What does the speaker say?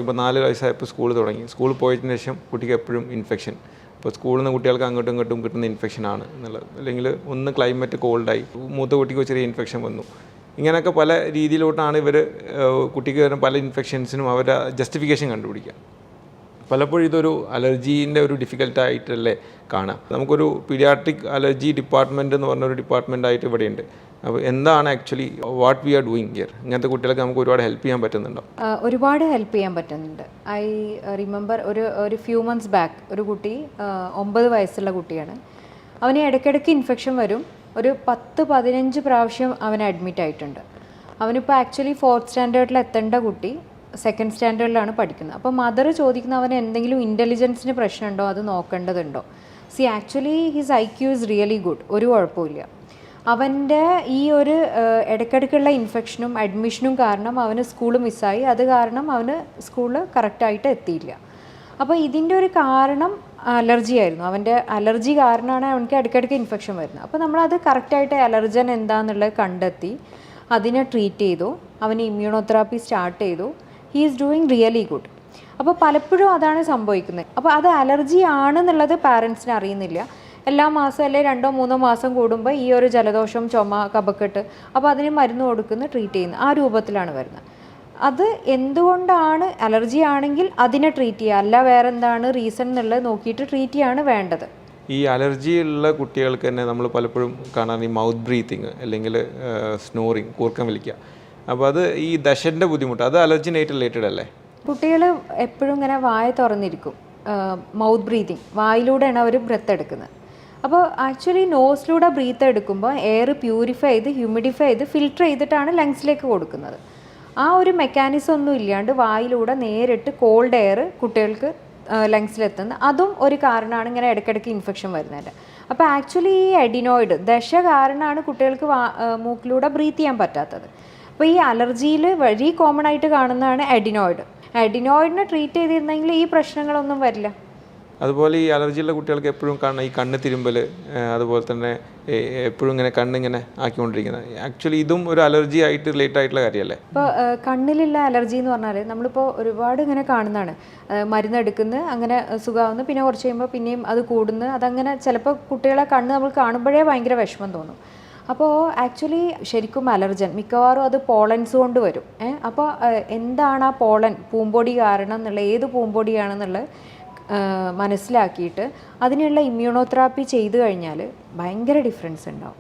ഇപ്പോൾ 4 വയസ്സായപ്പോൾ സ്കൂൾ തുടങ്ങി. സ്കൂളിൽ പോയതിന് ശേഷം കുട്ടിക്ക് എപ്പോഴും ഇൻഫെക്ഷൻ. ഇപ്പോൾ സ്കൂളിൽ നിന്ന് കുട്ടികൾക്ക് അങ്ങോട്ടും ഇങ്ങോട്ടും കിട്ടുന്ന ഇൻഫെക്ഷനാണ് എന്നുള്ളത്. അല്ലെങ്കിൽ ഒന്ന് ക്ലൈമറ്റ് കോൾഡായി, മൂത്ത കുട്ടിക്ക് ചെറിയ ഇൻഫെക്ഷൻ വന്നു. ഇങ്ങനെയൊക്കെ പല രീതിയിലോട്ടാണ് ഇവർ കുട്ടിക്ക് വരുന്ന പല ഇൻഫെക്ഷൻസിനും അവരുടെ ജസ്റ്റിഫിക്കേഷൻ കണ്ടുപിടിക്കുക. പലപ്പോഴും ഇതൊരു അലർജീൻ്റെ ഒരു ഡിഫിക്കൽട്ടായിട്ടല്ലേ കാണാം. നമുക്കൊരു പീഡിയാട്രിക് അലർജി ഡിപ്പാർട്ട്മെൻറ്റ് എന്ന് പറഞ്ഞൊരു ഡിപ്പാർട്ട്മെൻറ്റായിട്ട് ഇവിടെയുണ്ട്. അപ്പോൾ എന്താണ് actually what we are doing here? ഇങ്ങനത്തെ കുട്ടികൾക്ക് നമുക്ക് ഒരുപാട് ഹെൽപ്പ് ചെയ്യാൻ പറ്റുന്നുണ്ടോ? ഒരുപാട് ഹെൽപ്പ് ചെയ്യാൻ പറ്റുന്നുണ്ട്. ഐ റിമെമ്പർ ഒരു ഫ്യൂ മന്ത്സ് ബാക്ക് ഒരു കുട്ടി 9 വയസ്സുള്ള കുട്ടിയാണ്. അവന് ഇടയ്ക്കിടയ്ക്ക് ഇൻഫെക്ഷൻ വരും. ഒരു 10-15 പ്രാവശ്യം അവൻ അഡ്മിറ്റ് ആയിട്ടുണ്ട്. അവനിപ്പോൾ ആക്ച്വലി 4th സ്റ്റാൻഡേർഡിൽ എത്തേണ്ട കുട്ടി 2nd സ്റ്റാൻഡേർഡിലാണ് പഠിക്കുന്നത്. അപ്പോൾ മദർ ചോദിക്കുന്ന അവന് എന്തെങ്കിലും ഇൻ്റലിജൻസിന് പ്രശ്നമുണ്ടോ, അത് നോക്കേണ്ടതുണ്ടോ? Actually his IQ is really good, ഒരു കുഴപ്പമില്ല. അവൻ്റെ ഈ ഒരു ഇടയ്ക്കിടയ്ക്കുള്ള ഇൻഫെക്ഷനും അഡ്മിഷനും കാരണം അവന് സ്കൂൾ മിസ്സായി. അത് കാരണം അവന് സ്കൂളിൽ കറക്റ്റായിട്ട് എത്തിയില്ല. അപ്പോൾ ഇതിൻ്റെ ഒരു കാരണം അലർജി ആയിരുന്നു. അവൻ്റെ അലർജി കാരണമാണ് അവനക്ക് ഇടയ്ക്കിടയ്ക്ക് ഇൻഫെക്ഷൻ വരുന്നത്. അപ്പോൾ നമ്മളത് കറക്റ്റായിട്ട് അലർജൻ എന്താണെന്നുള്ളത് കണ്ടെത്തി അതിനെ ട്രീറ്റ് ചെയ്തു. അവന് ഇമ്മ്യൂണോതെറാപ്പി സ്റ്റാർട്ട് ചെയ്തു. He is doing really good. അപ്പോൾ പലപ്പോഴും അതാണ് സംഭവിക്കുന്നത്. അപ്പോൾ അത് അലർജി ആണെന്നുള്ളത് പാരൻസിന് അറിയുന്നില്ല. എല്ലാ മാസം അല്ലെങ്കിൽ 2-3 മാസം കൂടുമ്പോൾ ഈ ഒരു ജലദോഷം, ചുമ, കഫക്കെട്ട്, അപ്പോൾ അതിന് മരുന്ന് കൊടുക്കുന്ന ട്രീറ്റ് ചെയ്യുന്നു. ആ രൂപത്തിലാണ് വരുന്നത്. അത് എന്തുകൊണ്ടാണ് അലർജി ആണെങ്കിൽ അതിനെ ട്രീറ്റ് ചെയ്യുക, അല്ല വേറെ എന്താണ് റീസൺ എന്നുള്ളത് നോക്കിയിട്ട് ട്രീറ്റ് ചെയ്യാണ് വേണ്ടത്. ഈ അലർജി ഉള്ള കുട്ടികൾക്ക് തന്നെ നമ്മൾ പലപ്പോഴും കാണാൻ ഈ മൗത്ത് ബ്രീത്തിങ് അല്ലെങ്കിൽ സ്നോറിങ്, കൂർക്കം വലിക്കുക. അപ്പോൾ അത് ഈ ദശൻ്റെ ബുദ്ധിമുട്ട്, അത് അലർജിനായിട്ട് റിലേറ്റഡ് അല്ലേ? കുട്ടികൾ എപ്പോഴും ഇങ്ങനെ വായ തുറന്നിരിക്കും. മൗത്ത് ബ്രീത്തിങ്, വായിലൂടെയാണ് അവർ ബ്രെത്ത് എടുക്കുന്നത്. അപ്പോൾ ആക്ച്വലി നോസിലൂടെ ബ്രീത്ത് എടുക്കുമ്പോൾ എയർ പ്യൂരിഫൈ ചെയ്ത് ഹ്യൂമിഡിഫൈ ചെയ്ത് ഫിൽട്ടർ ചെയ്തിട്ടാണ് ലങ്സിലേക്ക് കൊടുക്കുന്നത്. ആ ഒരു മെക്കാനിസം ഒന്നും ഇല്ലാണ്ട് വായിലൂടെ നേരിട്ട് കോൾഡ് എയർ കുട്ടികൾക്ക് ലങ്സിലെത്തുന്നത്, അതും ഒരു കാരണമാണ് ഇങ്ങനെ ഇടയ്ക്കിടയ്ക്ക് ഇൻഫെക്ഷൻ വരുന്നത്. അപ്പോൾ ആക്ച്വലി ഈ എഡിനോയിഡ് ദശ കാരണമാണ് കുട്ടികൾക്ക് മൂക്കിലൂടെ ബ്രീത്ത് ചെയ്യാൻ പറ്റാത്തത്. അപ്പോൾ ഈ അലർജിയിൽ വളരെ കോമൺ ആയിട്ട് കാണുന്നതാണ് എഡിനോയിഡ്. എഡിനോയിഡിനെ ട്രീറ്റ് ചെയ്തിരുന്നെങ്കിൽ ഈ പ്രശ്നങ്ങളൊന്നും വരില്ല. അതുപോലെ ഈ അലർജിയുള്ള കുട്ടികൾക്ക് എപ്പോഴും കാണാം ഈ കണ്ണ് തിരുമ്പൽ, അതുപോലെ തന്നെ എപ്പോഴും ഇങ്ങനെ കണ്ണിങ്ങനെ ആക്കിക്കൊണ്ടിരിക്കുന്നത്. ആക്ച്വലി ഇതും ഒരു അലർജി ആയിട്ട് റിലേറ്റ് ആയിട്ടുള്ള കാര്യമല്ലേ? ഇപ്പോൾ കണ്ണിലുള്ള അലർജി എന്ന് പറഞ്ഞാൽ നമ്മളിപ്പോൾ ഒരുപാട് ഇങ്ങനെ കാണുന്നതാണ്. മരുന്നെടുക്കുന്നത്, അങ്ങനെ സുഖമാവുന്നു, പിന്നെ കുറച്ച് കഴിയുമ്പോൾ പിന്നെയും അത് കൂടുന്നു. അതങ്ങനെ ചിലപ്പോൾ കുട്ടികളെ കണ്ണ് നമ്മൾ കാണുമ്പോഴേ ഭയങ്കര വിഷമം തോന്നും. അപ്പോൾ ആക്ച്വലി ശരിക്കും അലർജൻ മിക്കവാറും അത് പോളൻസ് കൊണ്ട് വരും. അപ്പോൾ എന്താണ് ആ പോളൻ പൂമ്പൊടി കാരണം എന്നുള്ള, ഏത് പൂമ്പൊടിയാണെന്നുള്ളത് മനസ്സിലാക്കിയിട്ട് അതിനുള്ള ഇമ്മ്യൂണോതെറാപ്പി ചെയ്തു കഴിഞ്ഞാൽ ഭയങ്കര ഡിഫറൻസ് ഉണ്ടാവും.